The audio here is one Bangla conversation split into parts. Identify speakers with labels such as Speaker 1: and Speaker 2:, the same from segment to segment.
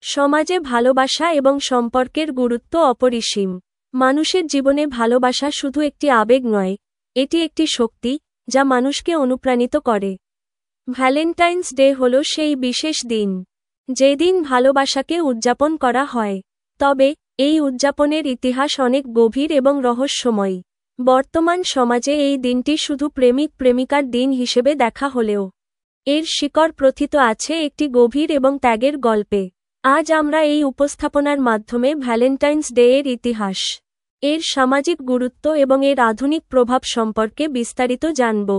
Speaker 1: সমাজে ভালোবাসা এবং সম্পর্কের গুরুত্ব অপরিসীম। মানুষের জীবনে ভালোবাসা শুধু একটি আবেগ নয়, এটি একটি শক্তি যা মানুষকে অনুপ্রাণিত করে। ভ্যালেন্টাইন্স ডে হল সেই বিশেষ দিন যেদিন ভালোবাসাকে উদযাপন করা হয়। তবে এই উদযাপনের ইতিহাস অনেক গভীর এবং রহস্যময়। বর্তমান সমাজে এই দিনটি শুধু প্রেমিক প্রেমিকার দিন হিসেবে দেখা হলেও এর শিকড় প্রথিত আছে একটি গভীর এবং ত্যাগের গল্পে। আজ আমরা এই উপস্থাপনার মাধ্যমে ভ্যালেন্টাইন্স ডে এর ইতিহাস, এর সামাজিক গুরুত্ব এবং এর আধুনিক প্রভাব সম্পর্কে বিস্তারিত জানব।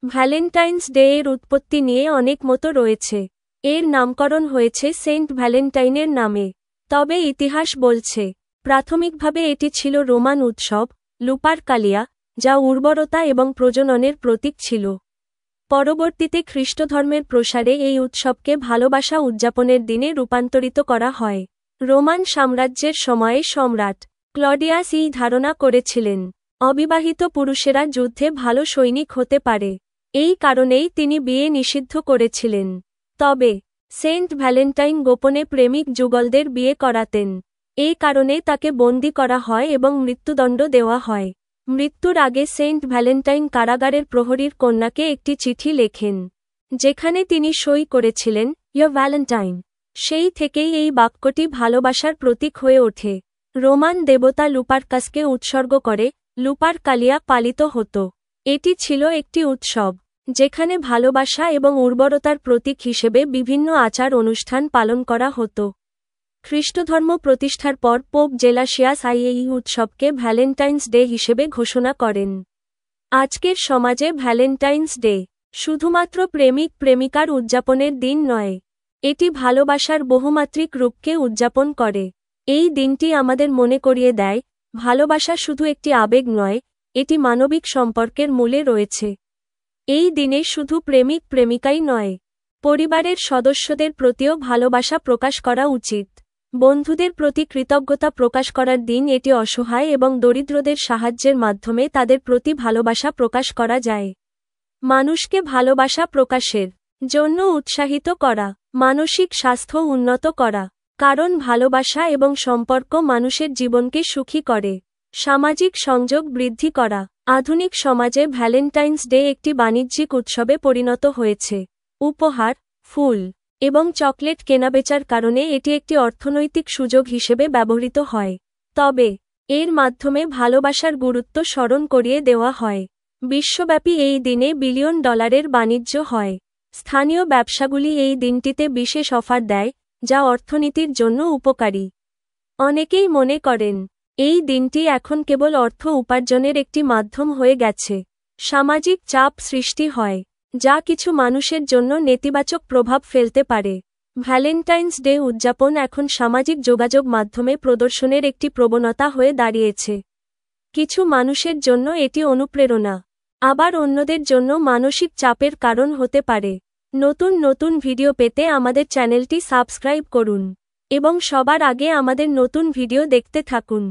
Speaker 1: ভ্যালেন্টাইন্স ডে এর উৎপত্তি নিয়ে অনেক মত রয়েছে। এর নামকরণ হয়েছে সেন্ট ভ্যালেন্টাইনের নামে। তবে ইতিহাস বলছে প্রাথমিকভাবে এটি ছিল রোমান উৎসব, লুপারকালিয়া, যা উর্বরতা এবং প্রজননের প্রতীক ছিল। পরবর্তীতে খ্রিস্টধর্মের প্রসারে এই উৎসবকে ভালোবাসা উদযাপনের দিনে রূপান্তরিত করা হয়। রোমান সাম্রাজ্যের সময়ে সম্রাট ক্লডিয়াস এই ধারণা করেছিলেন অবিবাহিত পুরুষেরা যুদ্ধে ভালো সৈনিক হতে পারে। এই কারণেই তিনি বিয়ে নিষিদ্ধ করেছিলেন। তবে সেন্ট ভ্যালেন্টাইন গোপনে প্রেমিক যুগলদের বিয়ে করাতেন। এই কারণে তাকে বন্দী করা হয় এবং মৃত্যুদণ্ড দেওয়া হয়। মৃত্যুর আগে সেন্ট ভ্যালেন্টাইন কারাগারের প্রহরীর কন্যাকে একটি চিঠি লেখেন, যেখানে তিনি সই করেছিলেন ইয়োর ভ্যালেন্টাইন। সেই থেকেই এই বাক্যটি ভালোবাসার প্রতীক হয়ে ওঠে। রোমান দেবতা লুপারকাসকে উৎসর্গ করে লুপারকালিয়া পালিত হতো। এটি ছিল একটি উৎসব যেখানে ভালোবাসা এবং উর্বরতার প্রতীক হিসেবে বিভিন্ন আচার অনুষ্ঠান পালন করা হতো। খ্রিস্টধর্ম প্রতিষ্ঠার পর পোপ জেলাসিয়াস এই উৎসবকে ভ্যালেন্টাইন্স ডে হিসেবে ঘোষণা করেন। আজকের সমাজে ভ্যালেন্টাইন্স ডে শুধুমাত্র প্রেমিক প্রেমিকার উদযাপনের দিন নয়, এটি ভালোবাসার বহুমাত্রিক রূপকে উদযাপন করে। এই দিনটি আমাদের মনে করিয়ে দেয় ভালোবাসা শুধু একটি আবেগ নয়, এটি মানবিক সম্পর্কের মূলে রয়েছে। এই দিনে শুধু প্রেমিক প্রেমিকাই নয়, পরিবারের সদস্যদের প্রতিও ভালোবাসা প্রকাশ করা উচিত। বন্ধুদের প্রতি কৃতজ্ঞতা প্রকাশ করার দিন এটি অসহায় এবং দরিদ্রদের সাহায্যের মাধ্যমে তাদের প্রতি ভালোবাসা প্রকাশ করা যায়। মানুষকে ভালোবাসা প্রকাশের জন্য উৎসাহিত করা, মানসিক স্বাস্থ্য উন্নত করা, কারণ ভালোবাসা এবং সম্পর্ক মানুষের জীবনকে সুখী করে। সামাজিক সংযোগ বৃদ্ধি করা, আধুনিক সমাজে ভ্যালেন্টাইন্স ডে একটি বাণিজ্যিক উৎসবে পরিণত হয়েছে। উপহার, ফুল এবং চকলেট কেনাবেচার কারণে এটি একটি অর্থনৈতিক সুযোগ হিসেবে ব্যবহৃত হয়। তবে এর মাধ্যমে ভালোবাসার গুরুত্ব স্মরণ করিয়ে দেওয়া হয়। বিশ্বব্যাপী এই দিনে বিলিয়ন ডলারের বাণিজ্য হয়। স্থানীয় ব্যবসাগুলি এই দিনটিতে বিশেষ অফার দেয়, যা অর্থনীতির জন্য উপকারী। অনেকেই মনে করেন এই দিনটি এখন কেবল অর্থ উপার্জনের একটি মাধ্যম হয়ে গেছে। সামাজিক চাপ সৃষ্টি হয়, যা কিছু মানুষের জন্য নেতিবাচক প্রভাব ফেলতে পারে। ভ্যালেন্টাইন্স ডে উদযাপন এখন সামাজিক যোগাযোগ মাধ্যমে প্রদর্শনের একটি প্রবণতা হয়ে দাঁড়িয়েছে। কিছু মানুষের জন্য এটি অনুপ্রেরণা, আবার অন্যদের জন্য মানসিক চাপের কারণ হতে পারে। নতুন নতুন ভিডিও পেতে আমাদের চ্যানেলটি সাবস্ক্রাইব করুন এবং সবার আগে আমাদের নতুন ভিডিও দেখতে থাকুন।